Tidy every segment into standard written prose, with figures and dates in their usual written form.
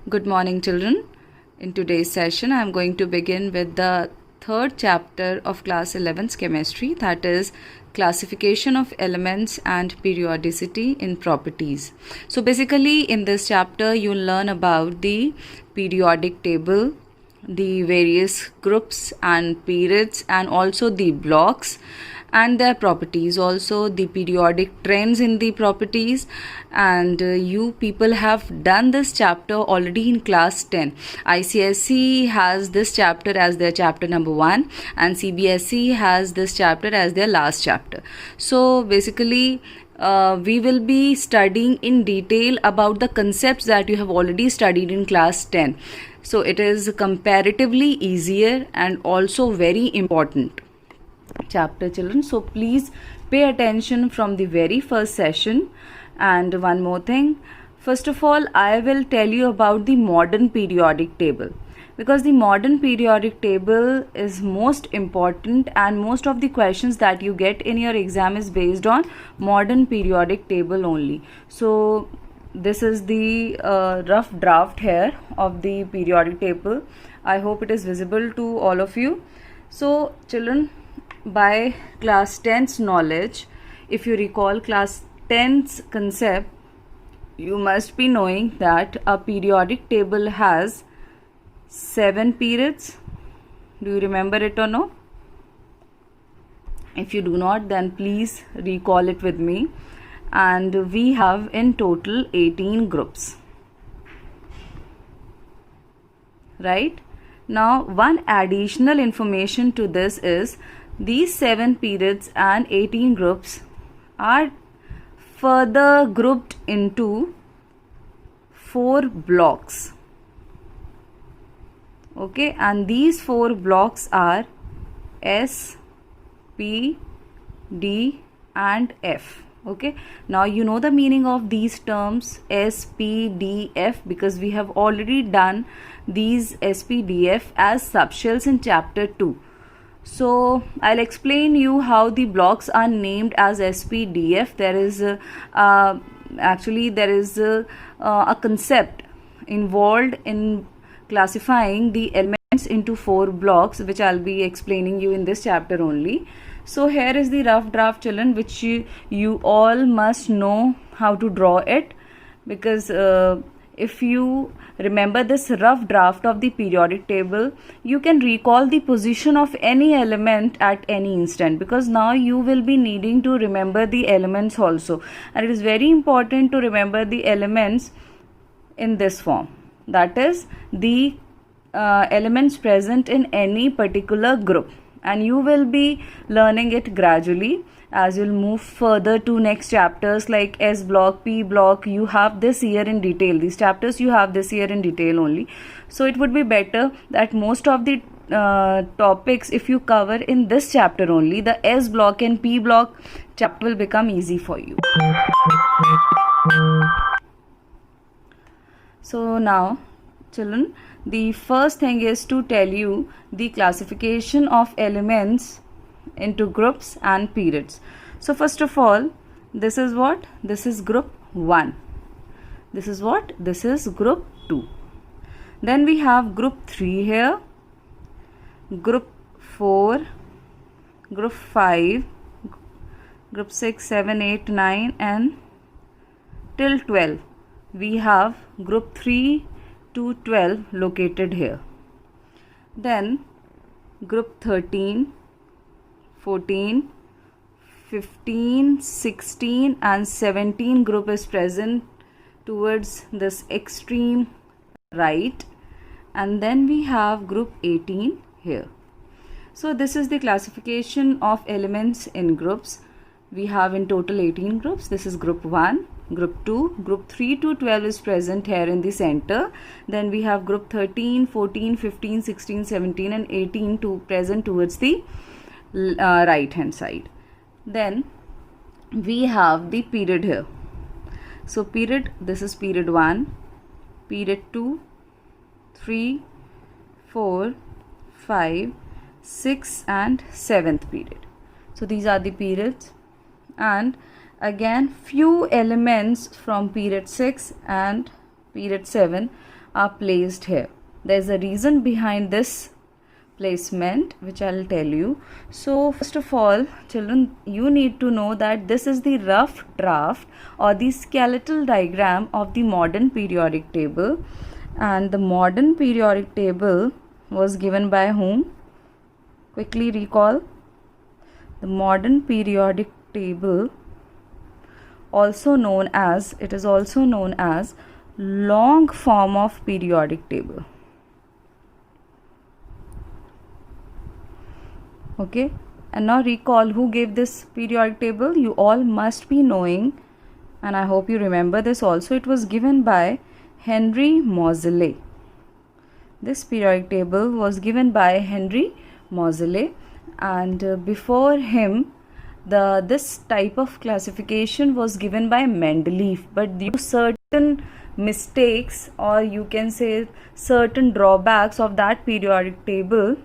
Good morning, children. In today's session, I am going to begin with the third chapter of class 11's chemistry, that is classification of elements and periodicity in properties. So basically in this chapter you'll learn about the periodic table, the various groups and periods, and also the blocks and their properties, also the periodic trends in the properties. And you people have done this chapter already in class 10. ICSE has this chapter as their chapter number 1 and CBSE has this chapter as their last chapter. So basically we will be studying in detail about the concepts that you have already studied in class 10. So it is comparatively easier and also very important chapter, children. So please pay attention from the very first session. And one more thing, first of all, I will tell you about the modern periodic table, because the modern periodic table is most important and most of the questions that you get in your exam is based on modern periodic table only. So this is the rough draft here of the periodic table. I hope it is visible to all of you. So children, by class 10's knowledge, if you recall class 10's concept, you must be knowing that a periodic table has 7 periods. Do you remember it or no? If you do not, then please recall it with me. And we have in total 18 groups, right? Now one additional information to this is these 7 periods and 18 groups are further grouped into 4 blocks. Okay, and these 4 blocks are S, P, D and F. Okay, now you know the meaning of these terms S, P, D, F, because we have already done these S, P, D, F as subshells in chapter 2. So I'll explain you how the blocks are named as SPDF. There is actually there is a concept involved in classifying the elements into 4 blocks, which I'll be explaining you in this chapter only. So here is the rough draft, children, which you all must know how to draw it, because if you remember this rough draft of the periodic table, you can recall the position of any element at any instant, because now you will be needing to remember the elements also, and it is very important to remember the elements in this form, that is the elements present in any particular group, and you will be learning it gradually as you'll move further to next chapters like S block, P block. You have this year in detail. These chapters you have this year in detail only. So it would be better that most of the topics, if you cover in this chapter only, the S block and P block chapter will become easy for you. So now, children, the first thing is to tell you the classification of elements into groups and periods. So first of all, this is what? This is group 1. This is what? This is group 2. Then we have group 3 here, group 4, group 5, group 6, 7, 8, 9 and till 12. We have group 3 to 12 located here. Then group 13, 14, 15, 16 and 17 group is present towards this extreme right, and then we have group 18 here. So this is the classification of elements in groups. We have in total 18 groups. This is group 1, group 2, group 3 to 12 is present here in the center. Then we have group 13, 14, 15, 16, 17 and 18 to present towards the right hand side. Then we have the period here. So period, this is period 1, period 2, 3, 4, 5, 6 and 7th period. So these are the periods, and again few elements from period 6 and period 7 are placed here. There is a reason behind this placement which I'll tell you. So first of all, children, you need to know that this is the rough draft or the skeletal diagram of the modern periodic table, and the modern periodic table was given by whom? Quickly recall. The modern periodic table, also known as, it is also known as long form of periodic table. Okay, and now recall who gave this periodic table. You all must be knowing, and I hope you remember this also. It was given by Henry Moseley. This periodic table was given by Henry Moseley, and before him this type of classification was given by Mendeleev, but due to certain mistakes, or you can say certain drawbacks of that periodic table,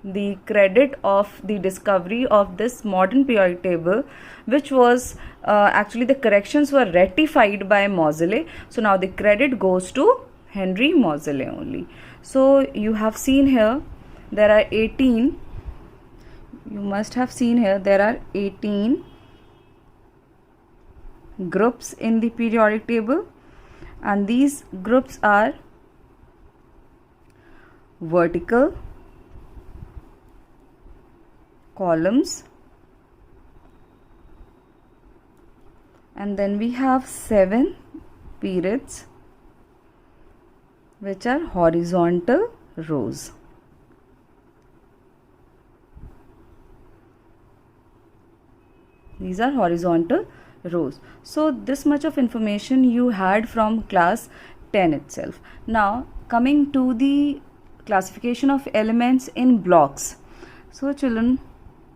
the credit of the discovery of this modern periodic table, which was actually the corrections were rectified by Moseley, so now the credit goes to Henry Moseley only. So you have seen here there are 18, you must have seen here there are 18 groups in the periodic table, and these groups are vertical, columns, and then we have 7 periods which are horizontal rows. These are horizontal rows. So this much of information you had from class 10 itself. Now coming to the classification of elements in blocks. So children,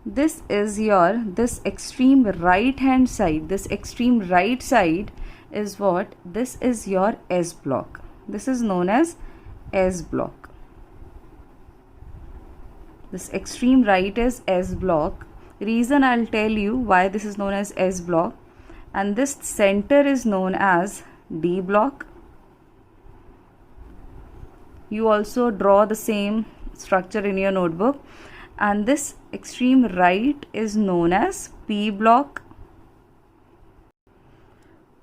this is your, this extreme right hand side, this extreme right side is what? This is your S block. This is known as S block. This extreme right is S block. Reason I'll tell you why this is known as S block. And this center is known as D block. You also draw the same structure in your notebook. And this extreme right is known as P block,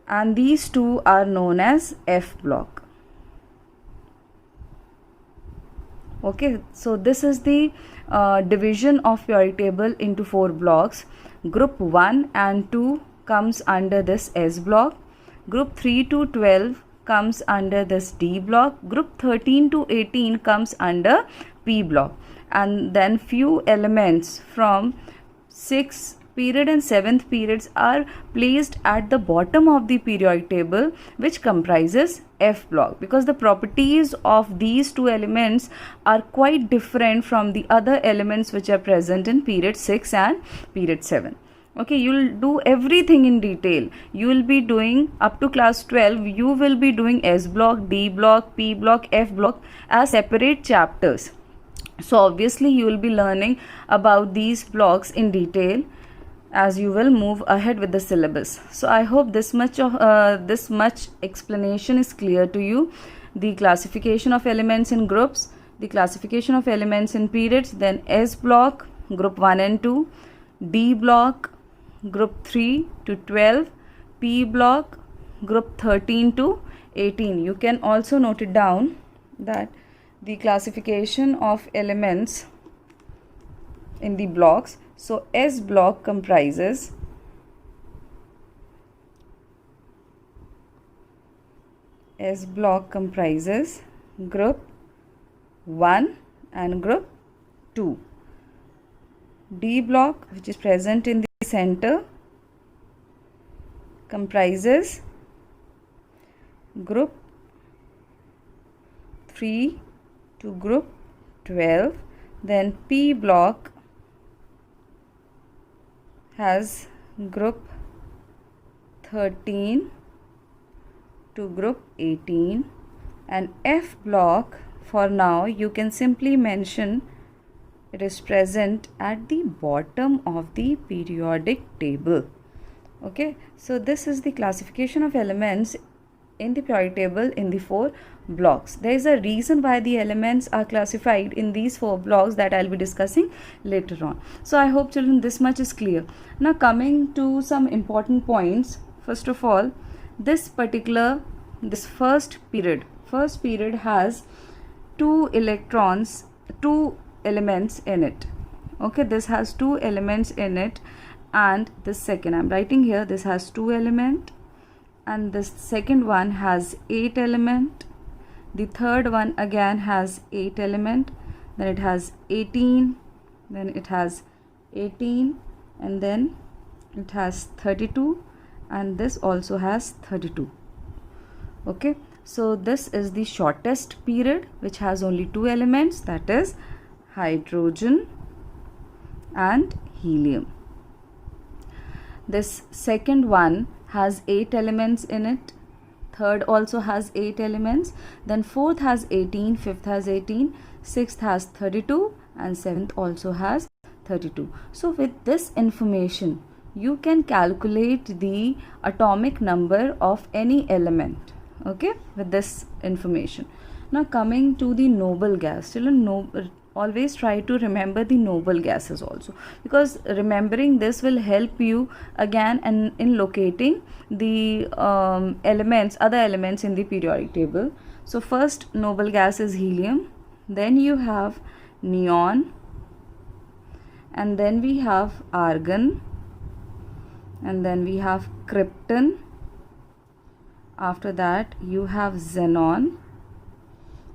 and these two are known as F block. Okay, so this is the division of periodic table into 4 blocks. Group 1 and 2 comes under this S block. Group 3 to 12 comes under this D block. Group 13 to 18 comes under P block. And then few elements from 6th period and 7th periods are placed at the bottom of the periodic table, which comprises F block, because the properties of these two elements are quite different from the other elements which are present in period 6 and period 7. Okay, you will do everything in detail. You will be doing up to class 12, you will be doing S block, D block, P block, F block as separate chapters. So obviously you will be learning about these blocks in detail as you will move ahead with the syllabus. So I hope this much explanation is clear to you. The classification of elements in groups, the classification of elements in periods, then S block, group 1 and 2, D block, group 3 to 12, P block, group 13 to 18. You can also note it down that the classification of elements in the blocks. So S block comprises group 1 and group 2. D block, which is present in the center, comprises group 3 to group 12. Then P block has group 13 to group 18, and F block, for now you can simply mention it is present at the bottom of the periodic table. Okay, so this is the classification of elements in the periodic table in the 4 blocks. There is a reason why the elements are classified in these 4 blocks that I'll be discussing later on. So I hope children this much is clear. Now coming to some important points. First of all, this first period has 2 elements in it. Okay, this has 2 elements in it, and this second, I'm writing here, this has 2 elements, and this second one has 8 element. The third one again has 8 element, then it has 18, then it has 18, and then it has 32, and this also has 32. Okay, so this is the shortest period which has only 2 elements, that is hydrogen and helium. This second one has 8 elements in it, third also has 8 elements, then fourth has 18, fifth has 18, sixth has 32, and seventh also has 32. So with this information you can calculate the atomic number of any element, okay, with this information. Now coming to the noble gas, children, always try to remember the noble gases also, because remembering this will help you again in locating the other elements in the periodic table. So first noble gas is helium, then you have neon, and then we have argon, and then we have krypton. After that you have xenon,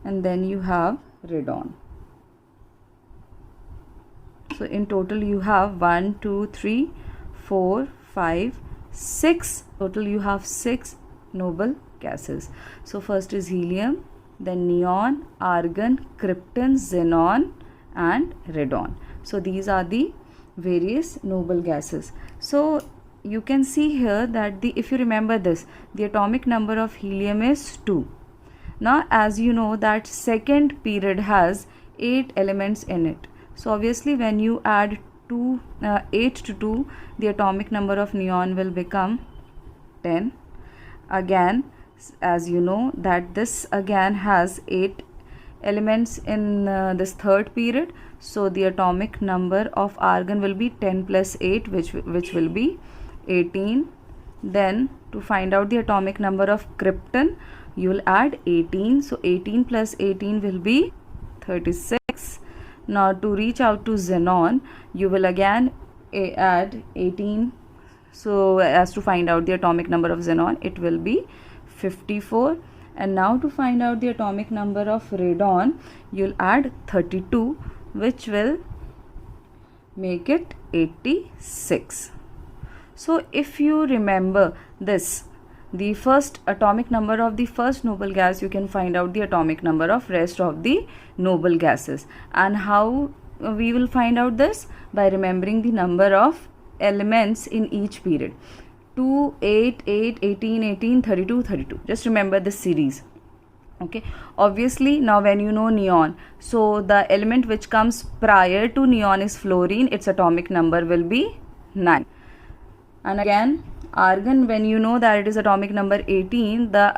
and then you have radon. So in total you have 1, 2, 3, 4, 5, 6. Total you have 6 noble gases. So first is helium, then neon, argon, krypton, xenon, and radon. So these are the various noble gases. So you can see here that if you remember this, the atomic number of helium is 2. Now as you know that second period has 8 elements in it. So obviously when you add 8 to 2, the atomic number of neon will become 10. Again, as you know that this again has 8 elements in this third period. So the atomic number of argon will be 10 plus 8, which will be 18. Then to find out the atomic number of krypton, you will add 18. So 18 plus 18 will be 36. Now to reach out to xenon, you will again add 18. So as to find out the atomic number of xenon, it will be 54. And now to find out the atomic number of radon, you'll add 32, which will make it 86. So if you remember this, the first atomic number of the first noble gas, you can find out the atomic number of rest of the noble gases. And how we will find out this? By remembering the number of elements in each period. 2, 8, 8, 18, 18, 32, 32. Just remember this series. Okay. Obviously, now when you know neon, so the element which comes prior to neon is fluorine. Its atomic number will be 9. And again, argon, when you know that it is atomic number 18, the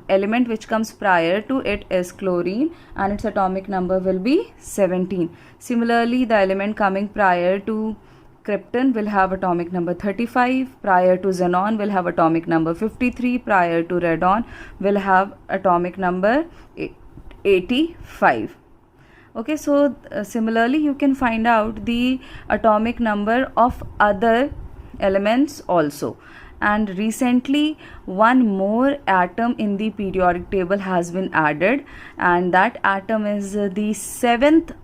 element which comes prior to it is chlorine, and its atomic number will be 17. Similarly, the element coming prior to krypton will have atomic number 35, prior to xenon will have atomic number 53, prior to radon will have atomic number 85. Okay, so similarly you can find out the atomic number of other elements also. And recently one more atom in the periodic table has been added, and that atom is the 7th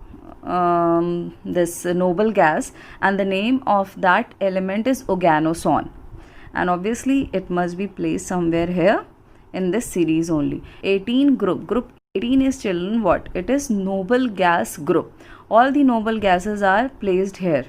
this noble gas, and the name of that element is oganosine. And obviously it must be placed somewhere here in this series only. 18 group 18 is, children, what? It is noble gas group. All the noble gases are placed here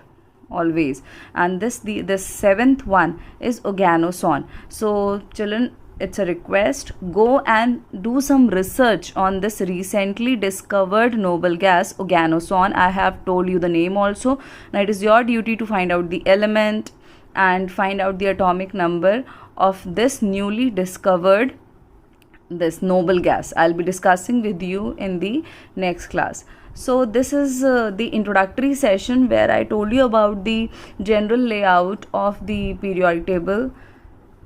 always, and the 7th one is oganosine. So children, it's a request, go and do some research on this recently discovered noble gas oganosine. I have told you the name also. Now it is your duty to find out the element and find out the atomic number of this newly discovered this noble gas. I'll be discussing with you in the next class. So this is the introductory session where I told you about the general layout of the periodic table,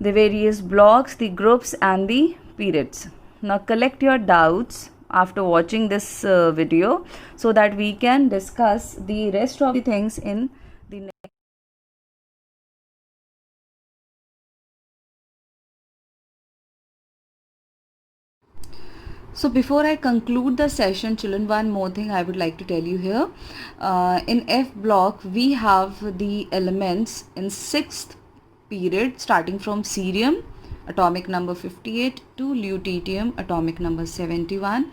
the various blocks, the groups and the periods. Now collect your doubts after watching this video so that we can discuss the rest of the things in the next. So before I conclude the session, children, one more thing I would like to tell you here. In F block, we have the elements in 6th period starting from cerium, atomic number 58, to lutetium, atomic number 71.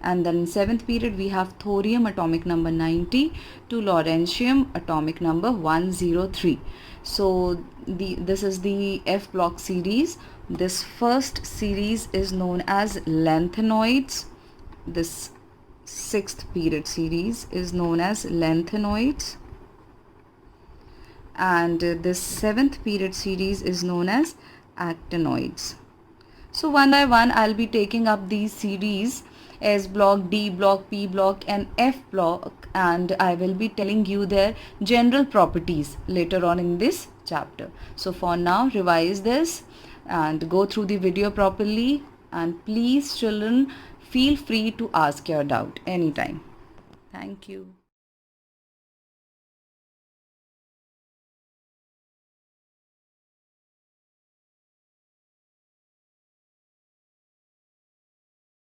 And then in 7th period, we have thorium, atomic number 90, to lawrencium, atomic number 103. So this is the F block series. This first series is known as lanthanoids. This 6th period series is known as lanthanoids. And this 7th period series is known as actinoids. So one by one I'll be taking up these series: S block, D block, P block and F block, and I will be telling you their general properties later on in this chapter. So for now, revise this and go through the video properly, and please children, feel free to ask your doubt anytime. Thank you.